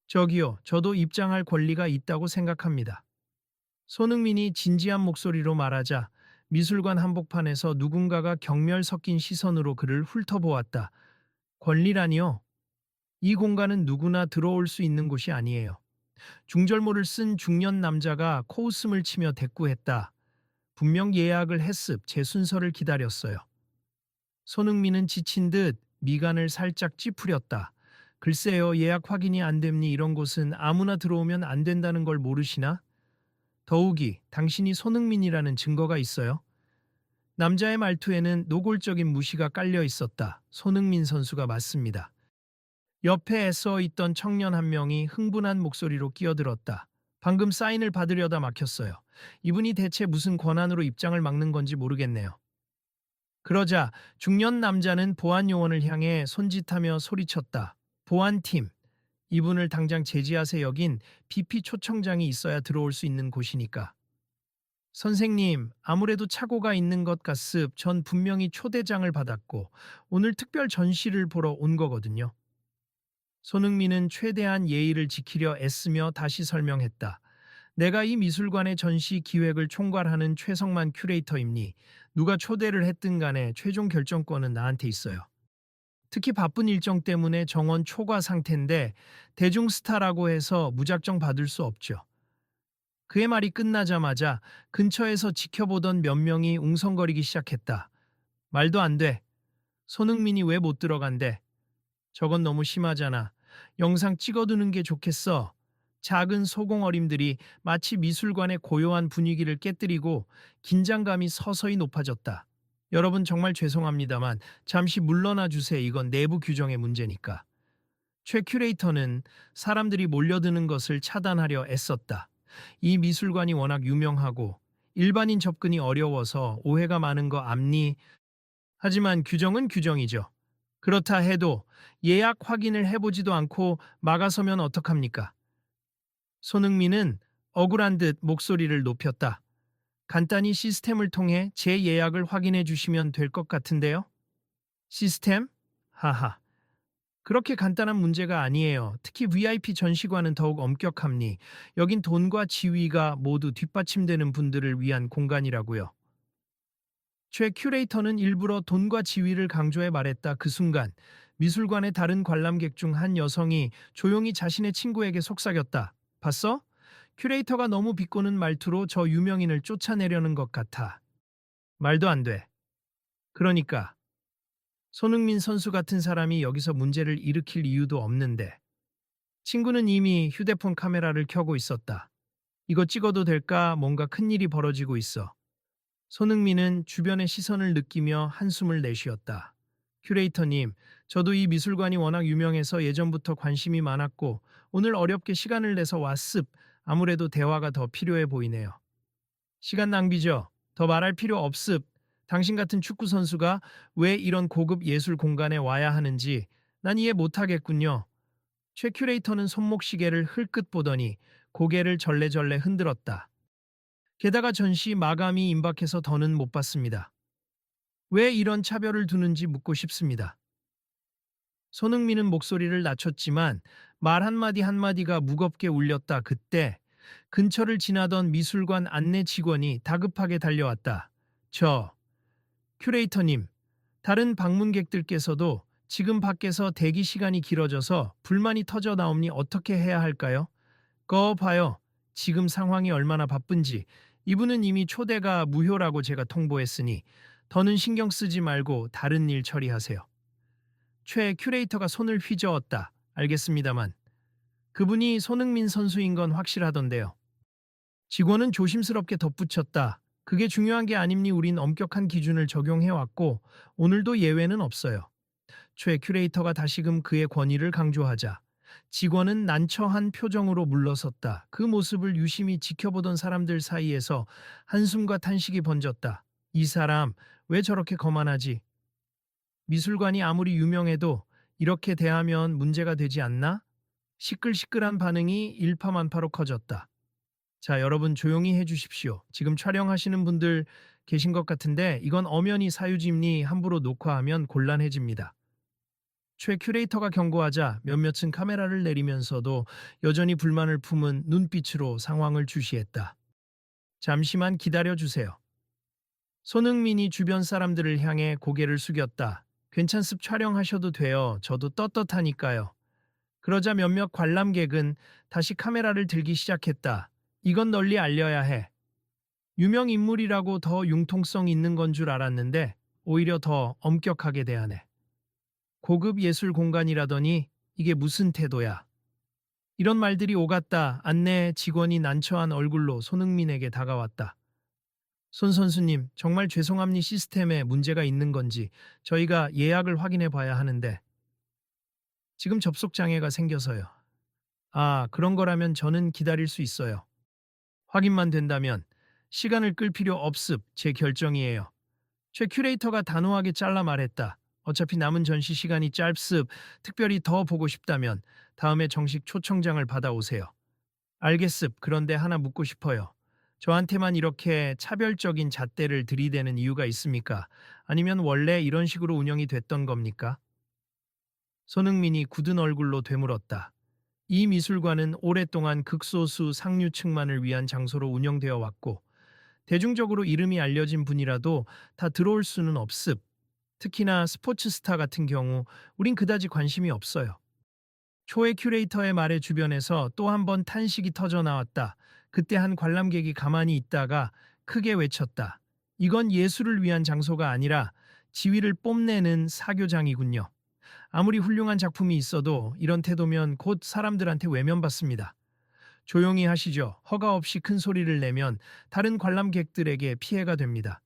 저기요, 저도 입장할 권리가 있다고 생각합니다. 손흥민이 진지한 목소리로 말하자 미술관 한복판에서 누군가가 경멸 섞인 시선으로 그를 훑어보았다. 권리라니요? 이 공간은 누구나 들어올 수 있는 곳이 아니에요. 중절모를 쓴 중년 남자가 코웃음을 치며 대꾸했다. 분명 예약을 했습 제 순서를 기다렸어요. 손흥민은 지친 듯 미간을 살짝 찌푸렸다. 글쎄요, 예약 확인이 안 됩니 이런 곳은 아무나 들어오면 안 된다는 걸 모르시나? 더욱이 당신이 손흥민이라는 증거가 있어요? 남자의 말투에는 노골적인 무시가 깔려 있었다. 손흥민 선수가 맞습니다. 옆에 애써 있던 청년 한 명이 흥분한 목소리로 끼어들었다. 방금 사인을 받으려다 막혔어요. 이분이 대체 무슨 권한으로 입장을 막는 건지 모르겠네요. 그러자 중년 남자는 보안 요원을 향해 손짓하며 소리쳤다. 보안팀, 이분을 당장 제지하세. 여긴 BP 초청장이 있어야 들어올 수 있는 곳이니까. 선생님, 아무래도 착오가 있는 것 같습. 전 분명히 초대장을 받았고 오늘 특별 전시를 보러 온 거거든요. 손흥민은 최대한 예의를 지키려 애쓰며 다시 설명했다. 내가 이 미술관의 전시 기획을 총괄하는 최성만 큐레이터입니. 누가 초대를 했든 간에 최종 결정권은 나한테 있어요. 특히 바쁜 일정 때문에 정원 초과 상태인데 대중 스타라고 해서 무작정 받을 수 없죠. 그의 말이 끝나자마자 근처에서 지켜보던 몇 명이 웅성거리기 시작했다. 말도 안 돼. 손흥민이 왜 못 들어간대? 저건 너무 심하잖아. 영상 찍어두는 게 좋겠어. 작은 소공어림들이 마치 미술관의 고요한 분위기를 깨뜨리고 긴장감이 서서히 높아졌다. 여러분 정말 죄송합니다만 잠시 물러나 주세요. 이건 내부 규정의 문제니까. 최 큐레이터는 사람들이 몰려드는 것을 차단하려 애썼다. 이 미술관이 워낙 유명하고 일반인 접근이 어려워서 오해가 많은 거 압니? 하지만 규정은 규정이죠. 그렇다 해도 예약 확인을 해보지도 않고 막아서면 어떡합니까? 손흥민은 억울한 듯 목소리를 높였다. 간단히 시스템을 통해 제 예약을 확인해 주시면 될 것 같은데요? 시스템? 하하. 그렇게 간단한 문제가 아니에요. 특히 VIP 전시관은 더욱 엄격합니. 여긴 돈과 지위가 모두 뒷받침되는 분들을 위한 공간이라고요. 최 큐레이터는 일부러 돈과 지위를 강조해 말했다. 그 순간 미술관의 다른 관람객 중 한 여성이 조용히 자신의 친구에게 속삭였다. 봤어? 큐레이터가 너무 비꼬는 말투로 저 유명인을 쫓아내려는 것 같아. 말도 안 돼. 그러니까 손흥민 선수 같은 사람이 여기서 문제를 일으킬 이유도 없는데. 친구는 이미 휴대폰 카메라를 켜고 있었다. 이거 찍어도 될까? 뭔가 큰일이 벌어지고 있어. 손흥민은 주변의 시선을 느끼며 한숨을 내쉬었다. 큐레이터님, 저도 이 미술관이 워낙 유명해서 예전부터 관심이 많았고 오늘 어렵게 시간을 내서 왔습. 아무래도 대화가 더 필요해 보이네요. 시간 낭비죠. 더 말할 필요 없습. 당신 같은 축구 선수가 왜 이런 고급 예술 공간에 와야 하는지 난 이해 못하겠군요. 최 큐레이터는 손목시계를 흘끗 보더니 고개를 절레절레 흔들었다. 게다가 전시 마감이 임박해서 더는 못 봤습니다. 왜 이런 차별을 두는지 묻고 싶습니다. 손흥민은 목소리를 낮췄지만 말 한마디 한마디가 무겁게 울렸다. 그때 근처를 지나던 미술관 안내 직원이 다급하게 달려왔다. 큐레이터님, 다른 방문객들께서도 지금 밖에서 대기 시간이 길어져서 불만이 터져 나오니 어떻게 해야 할까요? 봐요. 지금 상황이 얼마나 바쁜지. 이분은 이미 초대가 무효라고 제가 통보했으니 더는 신경 쓰지 말고 다른 일 처리하세요. 최 큐레이터가 손을 휘저었다. 알겠습니다만. 그분이 손흥민 선수인 건 확실하던데요. 직원은 조심스럽게 덧붙였다. 그게 중요한 게 아닙니. 우린 엄격한 기준을 적용해왔고 오늘도 예외는 없어요. 최 큐레이터가 다시금 그의 권위를 강조하자 직원은 난처한 표정으로 물러섰다. 그 모습을 유심히 지켜보던 사람들 사이에서 한숨과 탄식이 번졌다. 이 사람 왜 저렇게 거만하지? 미술관이 아무리 유명해도 이렇게 대하면 문제가 되지 않나? 시끌시끌한 반응이 일파만파로 커졌다. 자, 여러분 조용히 해주십시오. 지금 촬영하시는 분들 계신 것 같은데 이건 엄연히 사유지임니 함부로 녹화하면 곤란해집니다. 최 큐레이터가 경고하자 몇몇은 카메라를 내리면서도 여전히 불만을 품은 눈빛으로 상황을 주시했다. 잠시만 기다려주세요. 손흥민이 주변 사람들을 향해 고개를 숙였다. 괜찮습 촬영하셔도 돼요. 저도 떳떳하니까요. 그러자 몇몇 관람객은 다시 카메라를 들기 시작했다. 이건 널리 알려야 해. 유명 인물이라고 더 융통성 있는 건 줄 알았는데 오히려 더 엄격하게 대하네. 고급 예술 공간이라더니 이게 무슨 태도야. 이런 말들이 오갔다. 안내 직원이 난처한 얼굴로 손흥민에게 다가왔다. 손 선수님, 정말 죄송합니 시스템에 문제가 있는 건지 저희가 예약을 확인해 봐야 하는데 지금 접속 장애가 생겨서요. 아, 그런 거라면 저는 기다릴 수 있어요. 확인만 된다면 시간을 끌 필요 없습. 제 결정이에요. 최 큐레이터가 단호하게 잘라 말했다. 어차피 남은 전시 시간이 짧습. 특별히 더 보고 싶다면 다음에 정식 초청장을 받아오세요. 알겠습. 그런데 하나 묻고 싶어요. 저한테만 이렇게 차별적인 잣대를 들이대는 이유가 있습니까? 아니면 원래 이런 식으로 운영이 됐던 겁니까? 손흥민이 굳은 얼굴로 되물었다. 이 미술관은 오랫동안 극소수 상류층만을 위한 장소로 운영되어 왔고 대중적으로 이름이 알려진 분이라도 다 들어올 수는 없습. 특히나 스포츠 스타 같은 경우 우린 그다지 관심이 없어요. 초의 큐레이터의 말에 주변에서 또 한 번 탄식이 터져 나왔다. 그때 한 관람객이 가만히 있다가 크게 외쳤다. 이건 예술을 위한 장소가 아니라 지위를 뽐내는 사교장이군요. 아무리 훌륭한 작품이 있어도 이런 태도면 곧 사람들한테 외면받습니다. 조용히 하시죠. 허가 없이 큰 소리를 내면 다른 관람객들에게 피해가 됩니다.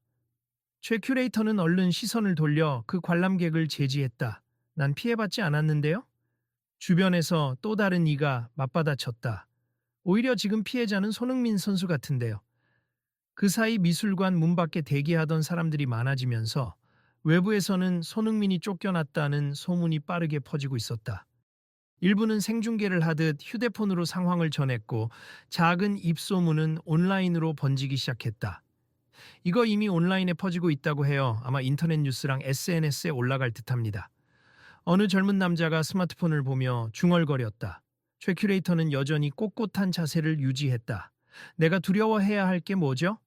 최 큐레이터는 얼른 시선을 돌려 그 관람객을 제지했다. 난 피해받지 않았는데요? 주변에서 또 다른 이가 맞받아쳤다. 오히려 지금 피해자는 손흥민 선수 같은데요. 그 사이 미술관 문 밖에 대기하던 사람들이 많아지면서 외부에서는 손흥민이 쫓겨났다는 소문이 빠르게 퍼지고 있었다. 일부는 생중계를 하듯 휴대폰으로 상황을 전했고 작은 입소문은 온라인으로 번지기 시작했다. 이거 이미 온라인에 퍼지고 있다고 해요. 아마 인터넷 뉴스랑 SNS에 올라갈 듯합니다. 어느 젊은 남자가 스마트폰을 보며 중얼거렸다. 최 큐레이터는 여전히 꼿꼿한 자세를 유지했다. 내가 두려워해야 할 게 뭐죠?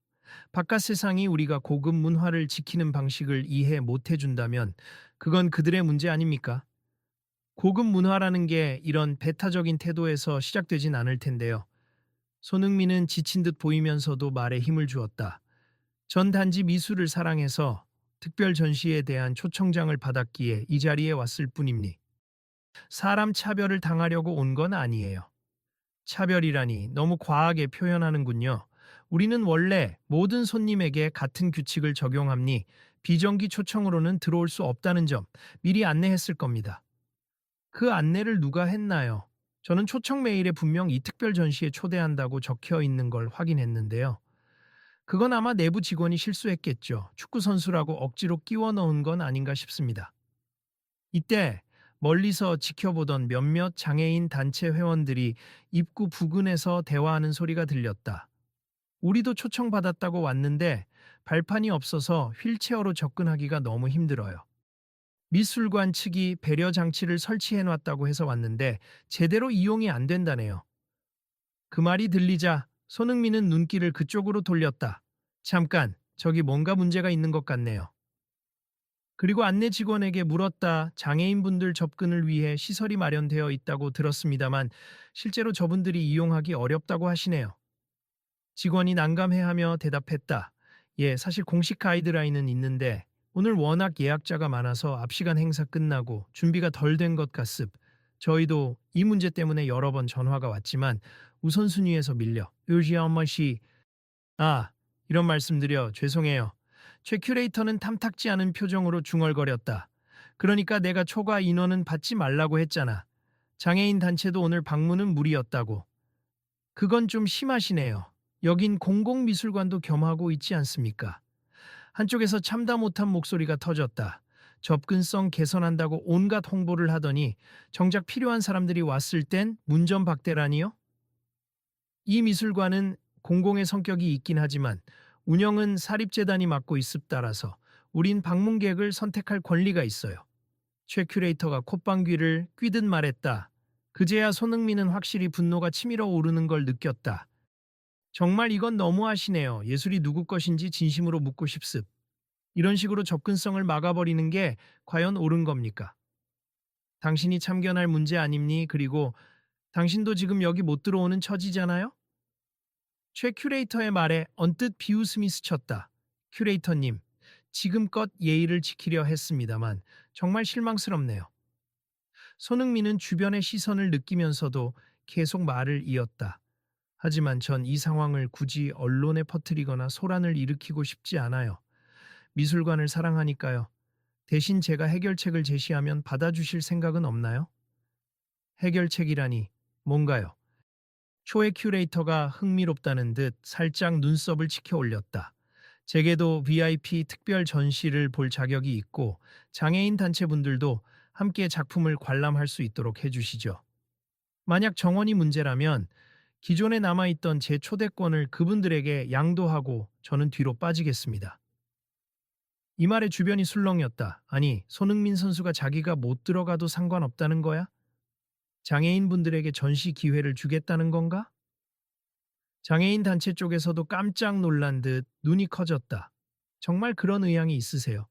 바깥 세상이 우리가 고급 문화를 지키는 방식을 이해 못 해준다면 그건 그들의 문제 아닙니까? 고급 문화라는 게 이런 배타적인 태도에서 시작되진 않을 텐데요. 손흥민은 지친 듯 보이면서도 말에 힘을 주었다. 전 단지 미술을 사랑해서 특별 전시에 대한 초청장을 받았기에 이 자리에 왔을 뿐입니. 사람 차별을 당하려고 온 건 아니에요. 차별이라니 너무 과하게 표현하는군요. 우리는 원래 모든 손님에게 같은 규칙을 적용함니 비정기 초청으로는 들어올 수 없다는 점 미리 안내했을 겁니다. 그 안내를 누가 했나요? 저는 초청 메일에 분명 이 특별 전시에 초대한다고 적혀 있는 걸 확인했는데요. 그건 아마 내부 직원이 실수했겠죠. 축구 선수라고 억지로 끼워 넣은 건 아닌가 싶습니다. 이때 멀리서 지켜보던 몇몇 장애인 단체 회원들이 입구 부근에서 대화하는 소리가 들렸다. 우리도 초청받았다고 왔는데 발판이 없어서 휠체어로 접근하기가 너무 힘들어요. 미술관 측이 배려 장치를 설치해 놨다고 해서 왔는데 제대로 이용이 안 된다네요. 그 말이 들리자 손흥민은 눈길을 그쪽으로 돌렸다. 잠깐, 저기 뭔가 문제가 있는 것 같네요. 그리고 안내 직원에게 물었다. 장애인분들 접근을 위해 시설이 마련되어 있다고 들었습니다만 실제로 저분들이 이용하기 어렵다고 하시네요. 직원이 난감해하며 대답했다. 예, 사실 공식 가이드라인은 있는데 오늘 워낙 예약자가 많아서 앞시간 행사 끝나고 준비가 덜 된 것 같습. 저희도 이 문제 때문에 여러 번 전화가 왔지만 우선순위에서 밀려. 요지엄마시 이런 말씀드려 죄송해요. 최 큐레이터는 탐탁지 않은 표정으로 중얼거렸다. 그러니까 내가 초과 인원은 받지 말라고 했잖아. 장애인 단체도 오늘 방문은 무리였다고. 그건 좀 심하시네요. 여긴 공공미술관도 겸하고 있지 않습니까? 한쪽에서 참다 못한 목소리가 터졌다. 접근성 개선한다고 온갖 홍보를 하더니 정작 필요한 사람들이 왔을 땐 문전박대라니요? 이 미술관은 공공의 성격이 있긴 하지만 운영은 사립재단이 맡고 있습 따라서 우린 방문객을 선택할 권리가 있어요. 최 큐레이터가 콧방귀를 뀌듯 말했다. 그제야 손흥민은 확실히 분노가 치밀어 오르는 걸 느꼈다. 정말 이건 너무하시네요. 예술이 누구 것인지 진심으로 묻고 싶습. 이런 식으로 접근성을 막아버리는 게 과연 옳은 겁니까? 당신이 참견할 문제 아닙니? 그리고 당신도 지금 여기 못 들어오는 처지잖아요? 최 큐레이터의 말에 언뜻 비웃음이 스쳤다. 큐레이터님, 지금껏 예의를 지키려 했습니다만 정말 실망스럽네요. 손흥민은 주변의 시선을 느끼면서도 계속 말을 이었다. 하지만 전 이 상황을 굳이 언론에 퍼뜨리거나 소란을 일으키고 싶지 않아요. 미술관을 사랑하니까요. 대신 제가 해결책을 제시하면 받아주실 생각은 없나요? 해결책이라니 뭔가요? 초의 큐레이터가 흥미롭다는 듯 살짝 눈썹을 치켜 올렸다. 제게도 VIP 특별 전시를 볼 자격이 있고 장애인 단체분들도 함께 작품을 관람할 수 있도록 해주시죠. 만약 정원이 문제라면 기존에 남아있던 제 초대권을 그분들에게 양도하고 저는 뒤로 빠지겠습니다. 이 말에 주변이 술렁였다. 아니, 손흥민 선수가 자기가 못 들어가도 상관없다는 거야? 장애인분들에게 전시 기회를 주겠다는 건가? 장애인 단체 쪽에서도 깜짝 놀란 듯 눈이 커졌다. 정말 그런 의향이 있으세요?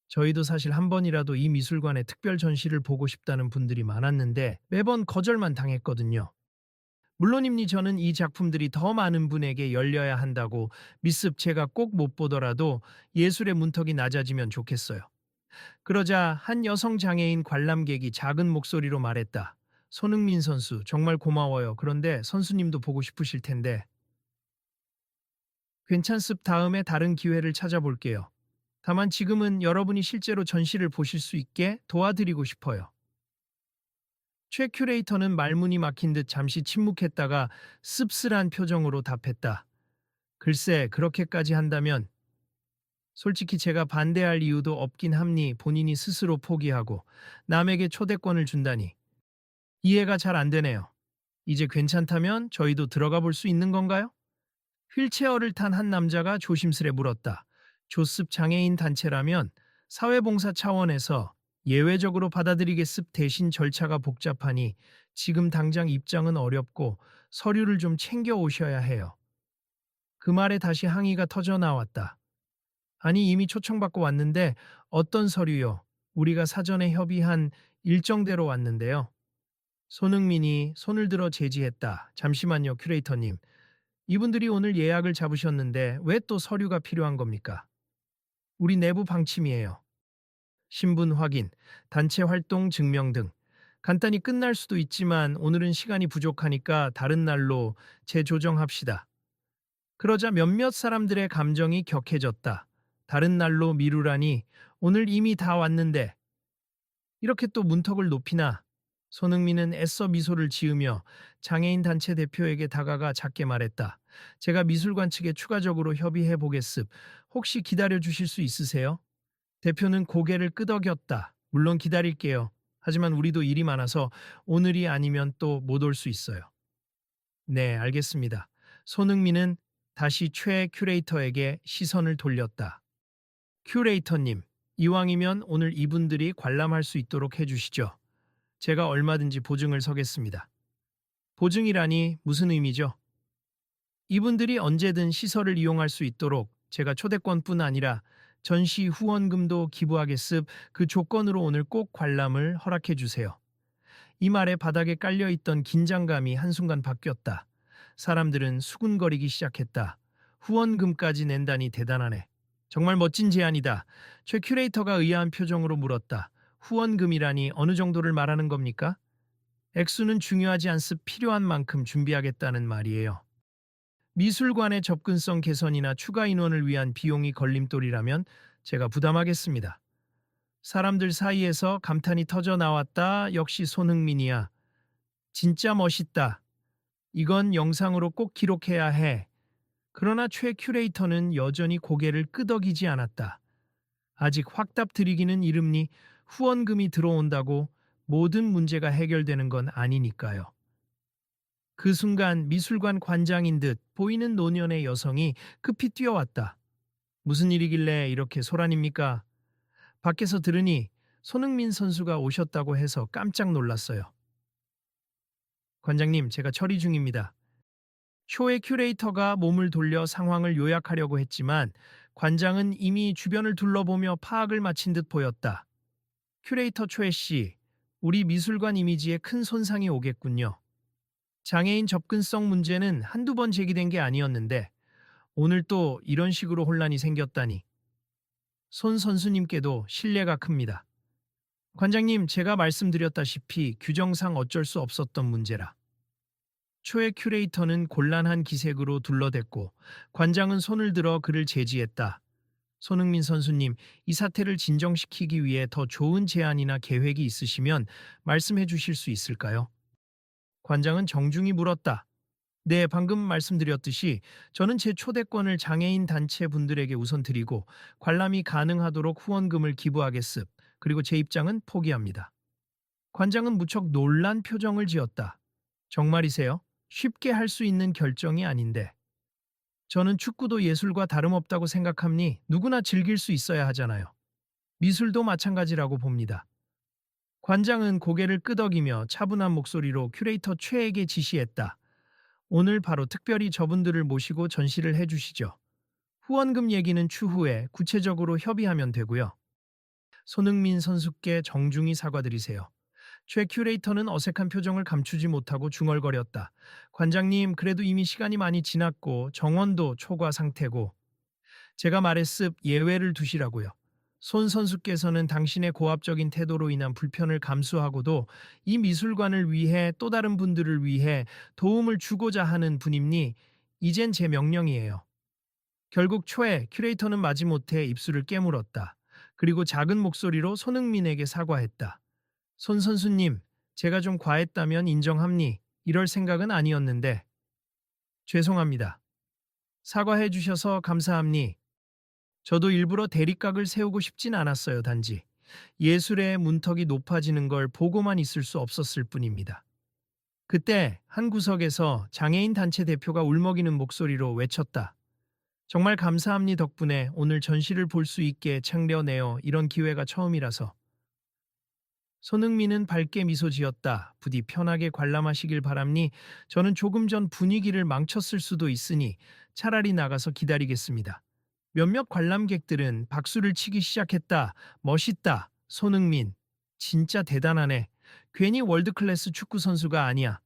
저희도 사실 한 번이라도 이 미술관의 특별 전시를 보고 싶다는 분들이 많았는데 매번 거절만 당했거든요. 물론입니 저는 이 작품들이 더 많은 분에게 열려야 한다고 미습 제가 꼭 못 보더라도 예술의 문턱이 낮아지면 좋겠어요. 그러자 한 여성 장애인 관람객이 작은 목소리로 말했다. 손흥민 선수 정말 고마워요. 그런데 선수님도 보고 싶으실 텐데. 괜찮습 다음에 다른 기회를 찾아볼게요. 다만 지금은 여러분이 실제로 전시를 보실 수 있게 도와드리고 싶어요. 최 큐레이터는 말문이 막힌 듯 잠시 침묵했다가 씁쓸한 표정으로 답했다. 글쎄, 그렇게까지 한다면 솔직히 제가 반대할 이유도 없긴 합니. 본인이 스스로 포기하고 남에게 초대권을 준다니 이해가 잘 안 되네요. 이제 괜찮다면 저희도 들어가 볼 수 있는 건가요? 휠체어를 탄 한 남자가 조심스레 물었다. 조습 장애인 단체라면 사회봉사 차원에서 예외적으로 받아들이겠습. 대신 절차가 복잡하니 지금 당장 입장은 어렵고 서류를 좀 챙겨 오셔야 해요. 그 말에 다시 항의가 터져 나왔다. 아니 이미 초청받고 왔는데 어떤 서류요? 우리가 사전에 협의한 일정대로 왔는데요. 손흥민이 손을 들어 제지했다. 잠시만요, 큐레이터님. 이분들이 오늘 예약을 잡으셨는데 왜 또 서류가 필요한 겁니까? 우리 내부 방침이에요. 신분 확인, 단체 활동 증명 등. 간단히 끝날 수도 있지만 오늘은 시간이 부족하니까 다른 날로 재조정합시다. 그러자 몇몇 사람들의 감정이 격해졌다. 다른 날로 미루라니 오늘 이미 다 왔는데 이렇게 또 문턱을 높이나. 손흥민은 애써 미소를 지으며 장애인 단체 대표에게 다가가 작게 말했다. 제가 미술관 측에 추가적으로 협의해 보겠습. 혹시 기다려 주실 수 있으세요? 대표는 고개를 끄덕였다. 물론 기다릴게요. 하지만 우리도 일이 많아서 오늘이 아니면 또 못 올 수 있어요. 네, 알겠습니다. 손흥민은 다시 최 큐레이터에게 시선을 돌렸다. 큐레이터님, 이왕이면 오늘 이분들이 관람할 수 있도록 해주시죠. 제가 얼마든지 보증을 서겠습니다. 보증이라니 무슨 의미죠? 이분들이 언제든 시설을 이용할 수 있도록 제가 초대권뿐 아니라 전시 후원금도 기부하겠습. 그 조건으로 오늘 꼭 관람을 허락해 주세요. 이 말에 바닥에 깔려있던 긴장감이 한순간 바뀌었다. 사람들은 수군거리기 시작했다. 후원금까지 낸다니 대단하네. 정말 멋진 제안이다. 최 큐레이터가 의아한 표정으로 물었다. 후원금이라니 어느 정도를 말하는 겁니까? 액수는 중요하지 않습. 필요한 만큼 준비하겠다는 말이에요. 미술관의 접근성 개선이나 추가 인원을 위한 비용이 걸림돌이라면 제가 부담하겠습니다. 사람들 사이에서 감탄이 터져 나왔다. 역시 손흥민이야. 진짜 멋있다. 이건 영상으로 꼭 기록해야 해. 그러나 최 큐레이터는 여전히 고개를 끄덕이지 않았다. 아직 확답 드리기는 이릅니. 후원금이 들어온다고 모든 문제가 해결되는 건 아니니까요. 그 순간 미술관 관장인 듯 보이는 노년의 여성이 급히 뛰어왔다. 무슨 일이길래 이렇게 소란입니까? 밖에서 들으니 손흥민 선수가 오셨다고 해서 깜짝 놀랐어요. 관장님, 제가 처리 중입니다. 쇼의 큐레이터가 몸을 돌려 상황을 요약하려고 했지만 관장은 이미 주변을 둘러보며 파악을 마친 듯 보였다. 큐레이터 초에 씨, 우리 미술관 이미지에 큰 손상이 오겠군요. 장애인 접근성 문제는 한두 번 제기된 게 아니었는데 오늘 또 이런 식으로 혼란이 생겼다니. 손 선수님께도 신뢰가 큽니다. 관장님, 제가 말씀드렸다시피 규정상 어쩔 수 없었던 문제라. 초의 큐레이터는 곤란한 기색으로 둘러댔고 관장은 손을 들어 그를 제지했다. 손흥민 선수님, 이 사태를 진정시키기 위해 더 좋은 제안이나 계획이 있으시면 말씀해 주실 수 있을까요? 관장은 정중히 물었다. 네, 방금 말씀드렸듯이 저는 제 초대권을 장애인 단체 분들에게 우선 드리고 관람이 가능하도록 후원금을 기부하겠습. 그리고 제 입장은 포기합니다. 관장은 무척 놀란 표정을 지었다. 정말이세요? 쉽게 할 수 있는 결정이 아닌데. 저는 축구도 예술과 다름없다고 생각하니 누구나 즐길 수 있어야 하잖아요. 미술도 마찬가지라고 봅니다. 관장은 고개를 끄덕이며 차분한 목소리로 큐레이터 최에게 지시했다. 오늘 바로 특별히 저분들을 모시고 전시를 해주시죠. 후원금 얘기는 추후에 구체적으로 협의하면 되고요. 손흥민 선수께 정중히 사과드리세요. 최 큐레이터는 어색한 표정을 감추지 못하고 중얼거렸다. 관장님, 그래도 이미 시간이 많이 지났고 정원도 초과 상태고 제가 말했습 예외를 두시라고요. 손 선수께서는 당신의 고압적인 태도로 인한 불편을 감수하고도 이 미술관을 위해 또 다른 분들을 위해 도움을 주고자 하는 분입니 이젠 제 명령이에요. 결국 초에 큐레이터는 마지못해 입술을 깨물었다. 그리고 작은 목소리로 손흥민에게 사과했다. 손 선수님, 제가 좀 과했다면 인정합니. 이럴 생각은 아니었는데. 죄송합니다. 사과해 주셔서 감사합니. 저도 일부러 대립각을 세우고 싶진 않았어요, 단지. 예술의 문턱이 높아지는 걸 보고만 있을 수 없었을 뿐입니다. 그때 한 구석에서 장애인 단체 대표가 울먹이는 목소리로 외쳤다. 정말 감사합니 덕분에 오늘 전시를 볼 수 있게 창려내어 이런 기회가 처음이라서. 손흥민은 밝게 미소 지었다. 부디 편하게 관람하시길 바랍니. 저는 조금 전 분위기를 망쳤을 수도 있으니 차라리 나가서 기다리겠습니다. 몇몇 관람객들은 박수를 치기 시작했다. 멋있다. 손흥민. 진짜 대단하네. 괜히 월드클래스 축구 선수가 아니야.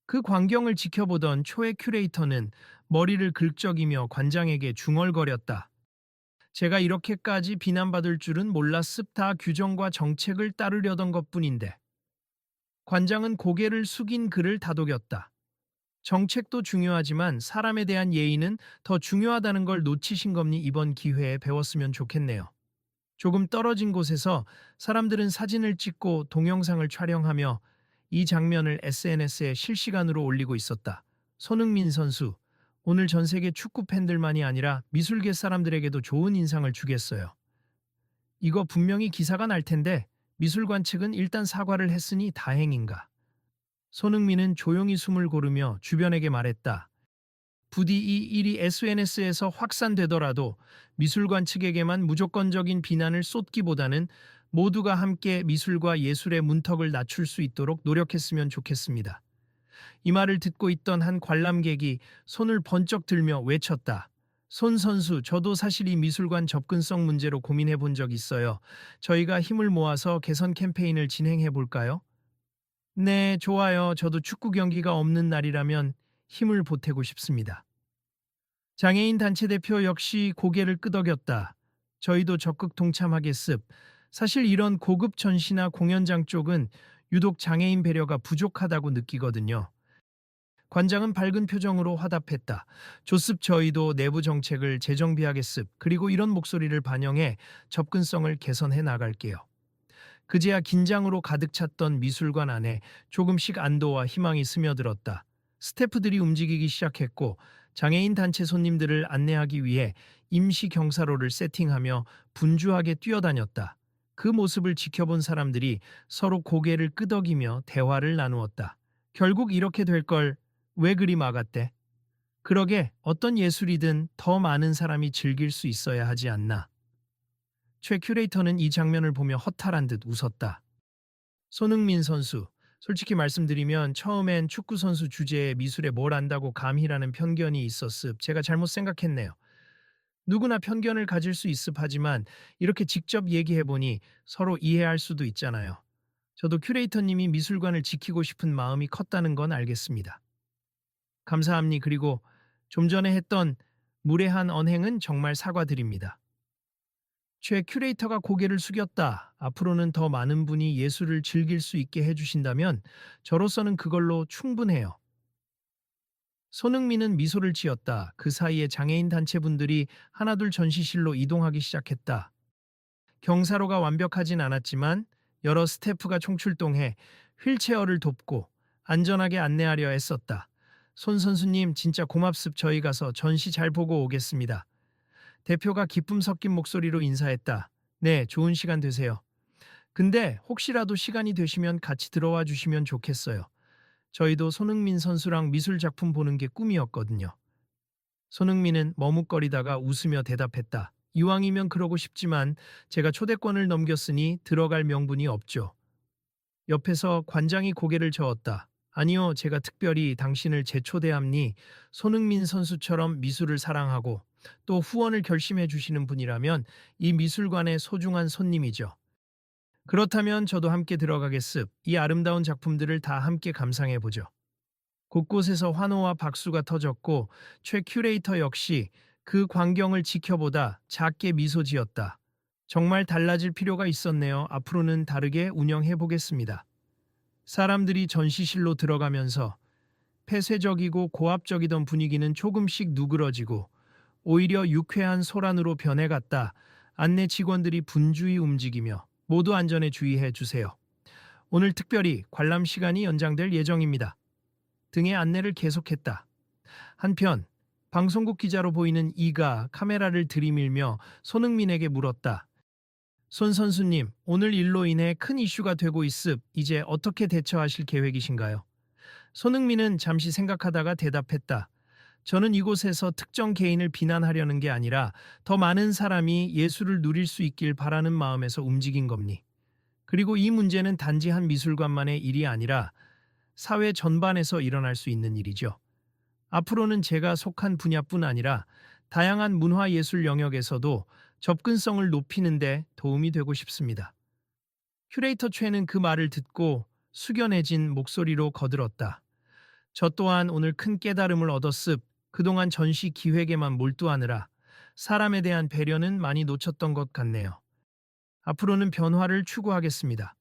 그 광경을 지켜보던 초의 큐레이터는 머리를 긁적이며 관장에게 중얼거렸다. 제가 이렇게까지 비난받을 줄은 몰랐습. 다 규정과 정책을 따르려던 것뿐인데. 관장은 고개를 숙인 그를 다독였다. 정책도 중요하지만 사람에 대한 예의는 더 중요하다는 걸 놓치신 겁니 이번 기회에 배웠으면 좋겠네요. 조금 떨어진 곳에서 사람들은 사진을 찍고 동영상을 촬영하며 이 장면을 SNS에 실시간으로 올리고 있었다. 손흥민 선수, 오늘 전 세계 축구 팬들만이 아니라 미술계 사람들에게도 좋은 인상을 주겠어요. 이거 분명히 기사가 날 텐데 미술관 측은 일단 사과를 했으니 다행인가. 손흥민은 조용히 숨을 고르며 주변에게 말했다. 부디 이 일이 SNS에서 확산되더라도 미술관 측에게만 무조건적인 비난을 쏟기보다는 모두가 함께 미술과 예술의 문턱을 낮출 수 있도록 노력했으면 좋겠습니다. 이 말을 듣고 있던 한 관람객이 손을 번쩍 들며 외쳤다. 손 선수, 저도 사실 이 미술관 접근성 문제로 고민해 본 적 있어요. 저희가 힘을 모아서 개선 캠페인을 진행해 볼까요? 네, 좋아요. 저도 축구 경기가 없는 날이라면 힘을 보태고 싶습니다. 장애인 단체 대표 역시 고개를 끄덕였다. 저희도 적극 동참하겠습. 사실 이런 고급 전시나 공연장 쪽은 유독 장애인 배려가 부족하다고 느끼거든요. 관장은 밝은 표정으로 화답했다. 좋습, 저희도 내부 정책을 재정비하겠습. 그리고 이런 목소리를 반영해 접근성을 개선해 나갈게요. 그제야 긴장으로 가득 찼던 미술관 안에 조금씩 안도와 희망이 스며들었다. 스태프들이 움직이기 시작했고 장애인 단체 손님들을 안내하기 위해 임시 경사로를 세팅하며 분주하게 뛰어다녔다. 그 모습을 지켜본 사람들이 서로 고개를 끄덕이며 대화를 나누었다. 결국 이렇게 될 걸 왜 그리 막았대? 그러게 어떤 예술이든 더 많은 사람이 즐길 수 있어야 하지 않나. 최 큐레이터는 이 장면을 보며 허탈한 듯 웃었다. 손흥민 선수. 솔직히 말씀드리면 처음엔 축구 선수 주제에 미술에 뭘 안다고 감히라는 편견이 있었습. 제가 잘못 생각했네요. 누구나 편견을 가질 수 있습 하지만 이렇게 직접 얘기해보니 서로 이해할 수도 있잖아요. 저도 큐레이터님이 미술관을 지키고 싶은 마음이 컸다는 건 알겠습니다. 감사합니. 그리고 좀 전에 했던 무례한 언행은 정말 사과드립니다. 최 큐레이터가 고개를 숙였다. 앞으로는 더 많은 분이 예술을 즐길 수 있게 해주신다면 저로서는 그걸로 충분해요. 손흥민은 미소를 지었다. 그 사이에 장애인 단체분들이 하나둘 전시실로 이동하기 시작했다. 경사로가 완벽하진 않았지만 여러 스태프가 총출동해 휠체어를 돕고 안전하게 안내하려 애썼다. 손 선수님 진짜 고맙습. 저희 가서 전시 잘 보고 오겠습니다. 대표가 기쁨 섞인 목소리로 인사했다. 네, 좋은 시간 되세요. 근데 혹시라도 시간이 되시면 같이 들어와 주시면 좋겠어요. 저희도 손흥민 선수랑 미술 작품 보는 게 꿈이었거든요. 손흥민은 머뭇거리다가 웃으며 대답했다. 이왕이면 그러고 싶지만 제가 초대권을 넘겼으니 들어갈 명분이 없죠. 옆에서 관장이 고개를 저었다. 아니요, 제가 특별히 당신을 재초대함니 손흥민 선수처럼 미술을 사랑하고 또 후원을 결심해 주시는 분이라면 이 미술관의 소중한 손님이죠. 그렇다면 저도 함께 들어가겠습. 이 아름다운 작품들을 다 함께 감상해 보죠. 곳곳에서 환호와 박수가 터졌고 최 큐레이터 역시 그 광경을 지켜보다 작게 미소 지었다. 정말 달라질 필요가 있었네요. 앞으로는 다르게 운영해 보겠습니다. 사람들이 전시실로 들어가면서 폐쇄적이고 고압적이던 분위기는 조금씩 누그러지고 오히려 유쾌한 소란으로 변해갔다. 안내 직원들이 분주히 움직이며 모두 안전에 주의해 주세요. 오늘 특별히 관람 시간이 연장될 예정입니다. 등의 안내를 계속했다. 한편 방송국 기자로 보이는 이가 카메라를 들이밀며 손흥민에게 물었다. 손 선수님, 오늘 일로 인해 큰 이슈가 되고 있습. 이제 어떻게 대처하실 계획이신가요? 손흥민은 잠시 생각하다가 대답했다. 저는 이곳에서 특정 개인을 비난하려는 게 아니라 더 많은 사람이 예술을 누릴 수 있길 바라는 마음에서 움직인 겁니. 그리고 이 문제는 단지 한 미술관만의 일이 아니라 사회 전반에서 일어날 수 있는 일이죠. 앞으로는 제가 속한 분야뿐 아니라 다양한 문화예술 영역에서도 접근성을 높이는 데 도움이 되고 싶습니다. 큐레이터 최는 그 말을 듣고 숙연해진 목소리로 거들었다. 저 또한 오늘 큰 깨달음을 얻었습. 그동안 전시 기획에만 몰두하느라 사람에 대한 배려는 많이 놓쳤던 것 같네요. 앞으로는 변화를 추구하겠습니다.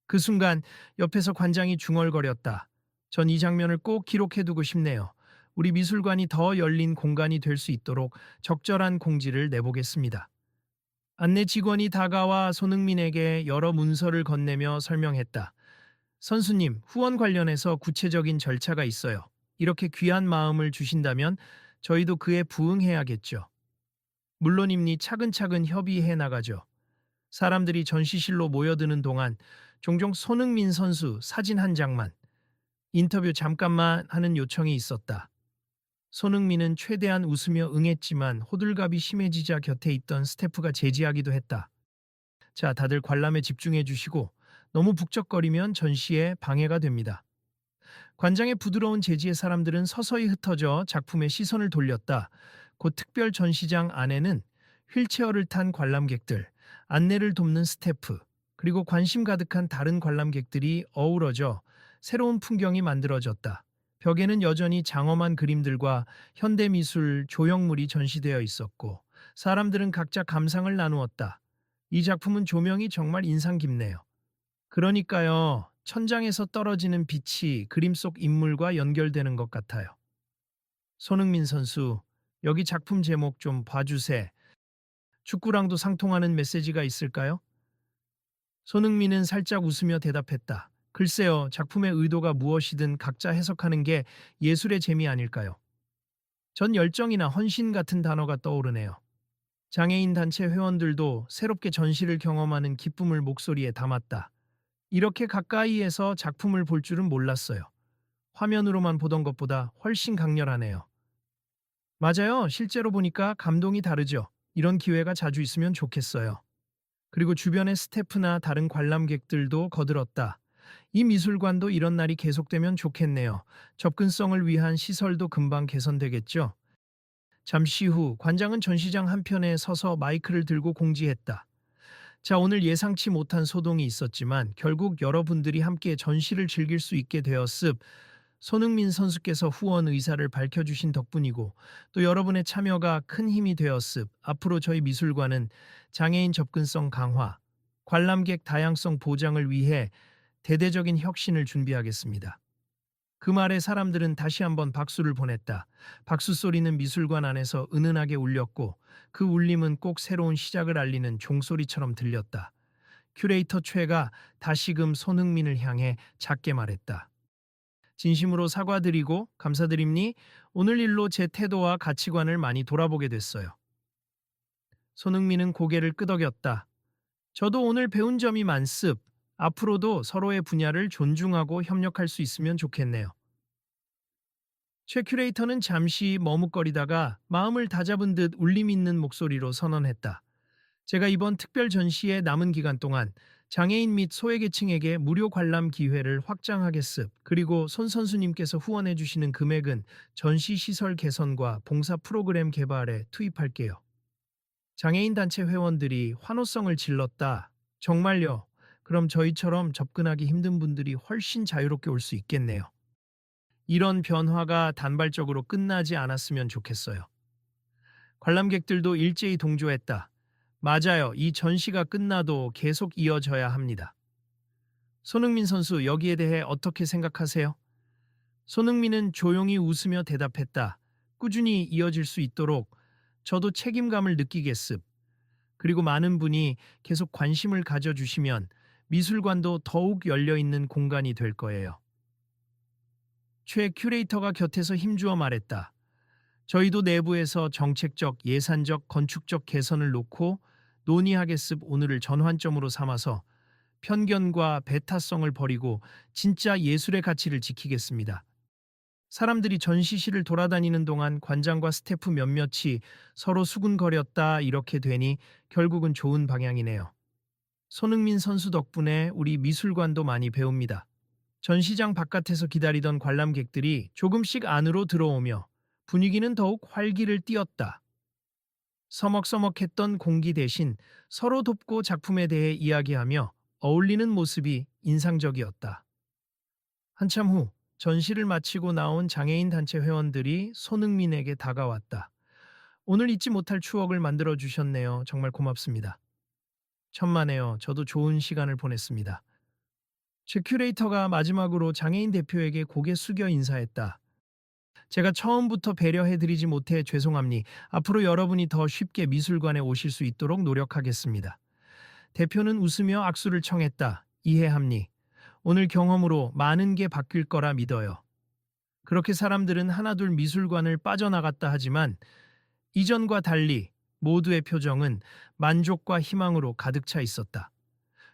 그 순간 옆에서 관장이 중얼거렸다. 전 이 장면을 꼭 기록해두고 싶네요. 우리 미술관이 더 열린 공간이 될 수 있도록 적절한 공지를 내보겠습니다. 안내 직원이 다가와 손흥민에게 여러 문서를 건네며 설명했다. 선수님, 후원 관련해서 구체적인 절차가 있어요. 이렇게 귀한 마음을 주신다면 저희도 그에 부응해야겠죠. 물론입니. 차근차근 협의해 나가죠. 사람들이 전시실로 모여드는 동안 종종 손흥민 선수 사진 한 장만, 인터뷰 잠깐만 하는 요청이 있었다. 손흥민은 최대한 웃으며 응했지만 호들갑이 심해지자 곁에 있던 스태프가 제지하기도 했다. 자, 다들 관람에 집중해 주시고 너무 북적거리면 전시에 방해가 됩니다. 관장의 부드러운 제지에 사람들은 서서히 흩어져 작품에 시선을 돌렸다. 곧 특별 전시장 안에는 휠체어를 탄 관람객들, 안내를 돕는 스태프, 그리고 관심 가득한 다른 관람객들이 어우러져 새로운 풍경이 만들어졌다. 벽에는 여전히 장엄한 그림들과 현대미술 조형물이 전시되어 있었고 사람들은 각자 감상을 나누었다. 이 작품은 조명이 정말 인상 깊네요. 그러니까요. 천장에서 떨어지는 빛이 그림 속 인물과 연결되는 것 같아요. 손흥민 선수, 여기 작품 제목 좀 봐주세. 축구랑도 상통하는 메시지가 있을까요? 손흥민은 살짝 웃으며 대답했다. 글쎄요, 작품의 의도가 무엇이든 각자 해석하는 게 예술의 재미 아닐까요? 전 열정이나 헌신 같은 단어가 떠오르네요. 장애인 단체 회원들도 새롭게 전시를 경험하는 기쁨을 목소리에 담았다. 이렇게 가까이에서 작품을 볼 줄은 몰랐어요. 화면으로만 보던 것보다 훨씬 강렬하네요. 맞아요. 실제로 보니까 감동이 다르죠. 이런 기회가 자주 있으면 좋겠어요. 그리고 주변의 스태프나 다른 관람객들도 거들었다. 이 미술관도 이런 날이 계속되면 좋겠네요. 접근성을 위한 시설도 금방 개선되겠죠. 잠시 후 관장은 전시장 한편에 서서 마이크를 들고 공지했다. 자, 오늘 예상치 못한 소동이 있었지만 결국 여러분들이 함께 전시를 즐길 수 있게 되었습. 손흥민 선수께서 후원 의사를 밝혀주신 덕분이고 또 여러분의 참여가 큰 힘이 되었습. 앞으로 저희 미술관은 장애인 접근성 강화, 관람객 다양성 보장을 위해 대대적인 혁신을 준비하겠습니다. 그 말에 사람들은 다시 한번 박수를 보냈다. 박수 소리는 미술관 안에서 은은하게 울렸고 그 울림은 꼭 새로운 시작을 알리는 종소리처럼 들렸다. 큐레이터 최가 다시금 손흥민을 향해 작게 말했다. 진심으로 사과드리고 감사드립니. 오늘 일로 제 태도와 가치관을 많이 돌아보게 됐어요. 손흥민은 고개를 끄덕였다. 저도 오늘 배운 점이 많습. 앞으로도 서로의 분야를 존중하고 협력할 수 있으면 좋겠네요. 최 큐레이터는 잠시 머뭇거리다가 마음을 다잡은 듯 울림 있는 목소리로 선언했다. 제가 이번 특별 전시의 남은 기간 동안 장애인 및 소외계층에게 무료 관람 기회를 확장하겠습. 그리고 손 선수님께서 후원해 주시는 금액은 전시 시설 개선과 봉사 프로그램 개발에 투입할게요. 장애인 단체 회원들이 환호성을 질렀다. 정말요? 그럼 저희처럼 접근하기 힘든 분들이 훨씬 자유롭게 올 수 있겠네요. 이런 변화가 단발적으로 끝나지 않았으면 좋겠어요. 관람객들도 일제히 동조했다. 맞아요. 이 전시가 끝나도 계속 이어져야 합니다. 손흥민 선수, 여기에 대해 어떻게 생각하세요? 손흥민은 조용히 웃으며 대답했다. 꾸준히 이어질 수 있도록 저도 책임감을 느끼겠습. 그리고 많은 분이 계속 관심을 가져주시면 미술관도 더욱 열려있는 공간이 될 거예요. 최 큐레이터가 곁에서 힘주어 말했다. 저희도 내부에서 정책적, 예산적, 건축적 개선을 놓고 논의하겠습. 오늘을 전환점으로 삼아서 편견과 배타성을 버리고 진짜 예술의 가치를 지키겠습니다. 사람들이 전시실을 돌아다니는 동안 관장과 스태프 몇몇이 서로 수군거렸다. 이렇게 되니 결국은 좋은 방향이네요. 손흥민 선수 덕분에 우리 미술관도 많이 배웁니다. 전시장 바깥에서 기다리던 관람객들이 조금씩 안으로 들어오며 분위기는 더욱 활기를 띠었다. 서먹서먹했던 공기 대신 서로 돕고 작품에 대해 이야기하며 어울리는 모습이 인상적이었다. 한참 후 전시를 마치고 나온 장애인 단체 회원들이 손흥민에게 다가왔다. 오늘 잊지 못할 추억을 만들어 주셨네요. 정말 고맙습니다. 천만에요. 저도 좋은 시간을 보냈습니다. 제 큐레이터가 마지막으로 장애인 대표에게 고개 숙여 인사했다. 제가 처음부터 배려해드리지 못해 죄송합니. 앞으로 여러분이 더 쉽게 미술관에 오실 수 있도록 노력하겠습니다. 대표는 웃으며 악수를 청했다. 이해합니. 오늘 경험으로 많은 게 바뀔 거라 믿어요. 그렇게 사람들은 하나둘 미술관을 빠져나갔다 하지만 이전과 달리 모두의 표정은 만족과 희망으로 가득 차 있었다.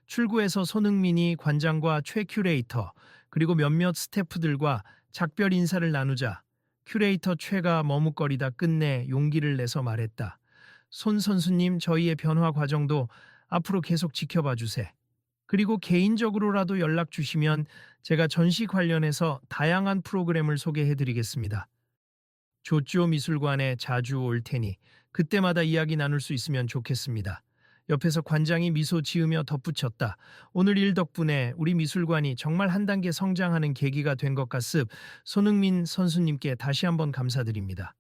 출구에서 손흥민이 관장과 최 큐레이터 그리고 몇몇 스태프들과 작별 인사를 나누자 큐레이터 최가 머뭇거리다 끝내 용기를 내서 말했다. 손 선수님, 저희의 변화 과정도 앞으로 계속 지켜봐 주세요. 그리고 개인적으로라도 연락 주시면 제가 전시 관련해서 다양한 프로그램을 소개해 드리겠습니다. 조쭈오 미술관에 자주 올 테니 그때마다 이야기 나눌 수 있으면 좋겠습니다. 옆에서 관장이 미소 지으며 덧붙였다. 오늘 일 덕분에 우리 미술관이 정말 한 단계 성장하는 계기가 된 것 같습. 손흥민 선수님께 다시 한번 감사드립니다.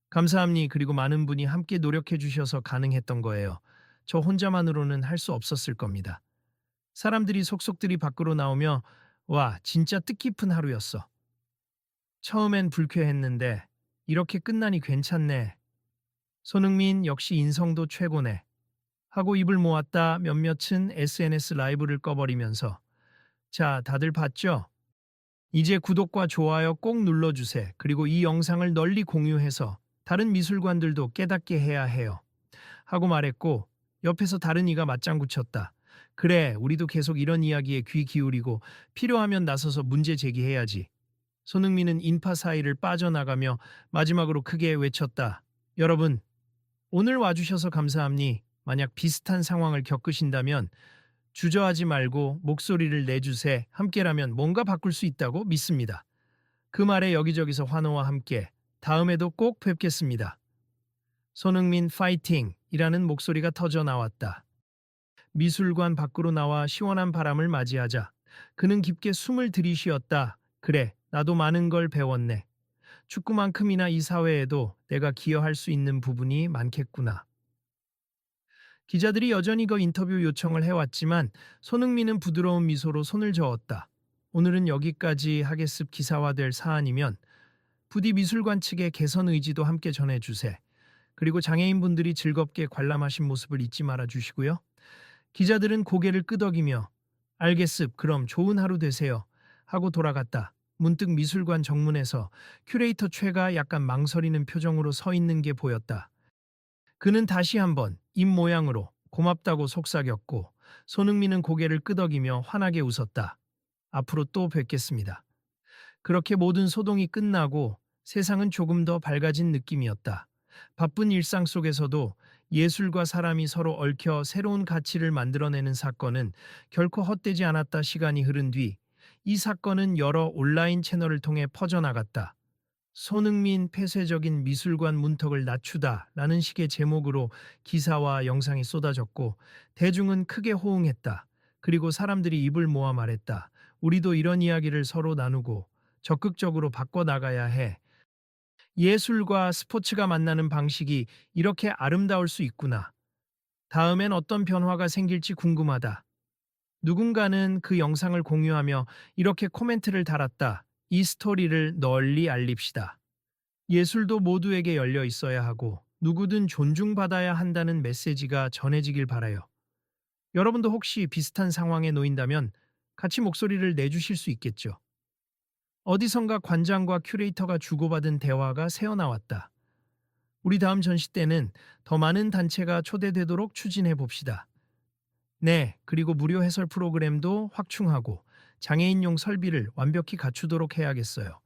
감사합니. 그리고 많은 분이 함께 노력해 주셔서 가능했던 거예요. 저 혼자만으로는 할 수 없었을 겁니다. 사람들이 속속들이 밖으로 나오며 와, 진짜 뜻깊은 하루였어. 처음엔 불쾌했는데 이렇게 끝나니 괜찮네. 손흥민 역시 인성도 최고네. 하고 입을 모았다. 몇몇은 SNS 라이브를 꺼버리면서 자, 다들 봤죠? 이제 구독과 좋아요 꼭 눌러주세요. 그리고 이 영상을 널리 공유해서 다른 미술관들도 깨닫게 해야 해요. 하고 말했고 옆에서 다른 이가 맞장구 쳤다. 그래, 우리도 계속 이런 이야기에 귀 기울이고 필요하면 나서서 문제 제기해야지. 손흥민은 인파 사이를 빠져나가며 마지막으로 크게 외쳤다. 여러분, 오늘 와주셔서 감사합니. 만약 비슷한 상황을 겪으신다면 주저하지 말고 목소리를 내주세. 함께라면 뭔가 바꿀 수 있다고 믿습니다. 그 말에 여기저기서 환호와 함께 다음에도 꼭 뵙겠습니다. 손흥민 파이팅! 이라는 목소리가 터져 나왔다. 미술관 밖으로 나와 시원한 바람을 맞이하자 그는 깊게 숨을 들이쉬었다. 그래, 나도 많은 걸 배웠네. 축구만큼이나 이 사회에도 내가 기여할 수 있는 부분이 많겠구나. 기자들이 여전히 그 인터뷰 요청을 해왔지만 손흥민은 부드러운 미소로 손을 저었다. 오늘은 여기까지 하겠습. 기사화될 사안이면 부디 미술관 측의 개선 의지도 함께 전해주세. 그리고 장애인분들이 즐겁게 관람하신 모습을 잊지 말아 주시고요. 기자들은 고개를 끄덕이며 알겠습. 그럼 좋은 하루 되세요. 하고 돌아갔다. 문득 미술관 정문에서 큐레이터 최가 약간 망설이는 표정으로 서 있는 게 보였다. 그는 다시 한번 입 모양으로 고맙다고 속삭였고 손흥민은 고개를 끄덕이며 환하게 웃었다. 앞으로 또 뵙겠습니다. 그렇게 모든 소동이 끝나고 세상은 조금 더 밝아진 느낌이었다. 바쁜 일상 속에서도 예술과 사람이 서로 얽혀 새로운 가치를 만들어내는 사건은 결코 헛되지 않았다. 시간이 흐른 뒤 이 사건은 여러 온라인 채널을 통해 퍼져나갔다. 손흥민 폐쇄적인 미술관 문턱을 낮추다 라는 식의 제목으로 기사와 영상이 쏟아졌고 대중은 크게 호응했다. 그리고 사람들이 입을 모아 말했다. 우리도 이런 이야기를 서로 나누고 적극적으로 바꿔나가야 해. 예술과 스포츠가 만나는 방식이 이렇게 아름다울 수 있구나. 다음엔 어떤 변화가 생길지 궁금하다. 누군가는 그 영상을 공유하며 이렇게 코멘트를 달았다. 이 스토리를 널리 알립시다. 예술도 모두에게 열려 있어야 하고 누구든 존중받아야 한다는 메시지가 전해지길 바라요. 여러분도 혹시 비슷한 상황에 놓인다면 같이 목소리를 내주실 수 있겠죠. 어디선가 관장과 큐레이터가 주고받은 대화가 새어나왔다. 우리 다음 전시 때는 더 많은 단체가 초대되도록 추진해 봅시다. 네, 그리고 무료 해설 프로그램도 확충하고 장애인용 설비를 완벽히 갖추도록 해야겠어요.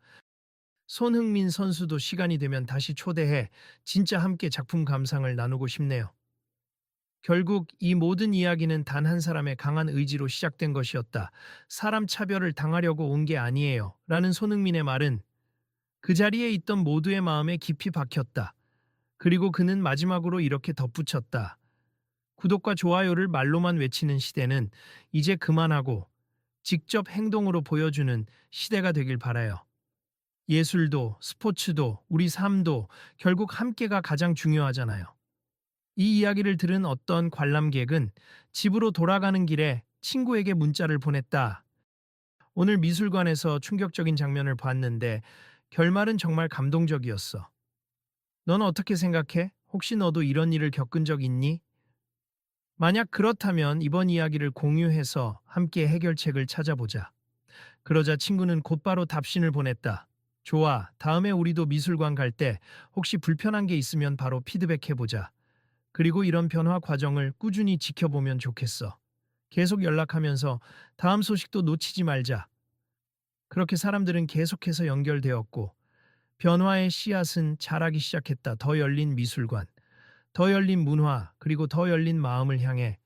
손흥민 선수도 시간이 되면 다시 초대해 진짜 함께 작품 감상을 나누고 싶네요. 결국 이 모든 이야기는 단 한 사람의 강한 의지로 시작된 것이었다. 사람 차별을 당하려고 온 게 아니에요. 라는 손흥민의 말은 그 자리에 있던 모두의 마음에 깊이 박혔다. 그리고 그는 마지막으로 이렇게 덧붙였다. 구독과 좋아요를 말로만 외치는 시대는 이제 그만하고 직접 행동으로 보여주는 시대가 되길 바라요. 예술도 스포츠도 우리 삶도 결국 함께가 가장 중요하잖아요. 이 이야기를 들은 어떤 관람객은 집으로 돌아가는 길에 친구에게 문자를 보냈다. 오늘 미술관에서 충격적인 장면을 봤는데 결말은 정말 감동적이었어. 넌 어떻게 생각해? 혹시 너도 이런 일을 겪은 적 있니? 만약 그렇다면 이번 이야기를 공유해서 함께 해결책을 찾아보자. 그러자 친구는 곧바로 답신을 보냈다. 좋아, 다음에 우리도 미술관 갈 때 혹시 불편한 게 있으면 바로 피드백해보자. 그리고 이런 변화 과정을 꾸준히 지켜보면 좋겠어. 계속 연락하면서 다음 소식도 놓치지 말자. 그렇게 사람들은 계속해서 연결되었고 변화의 씨앗은 자라기 시작했다. 더 열린 미술관, 더 열린 문화, 그리고 더 열린 마음을 향해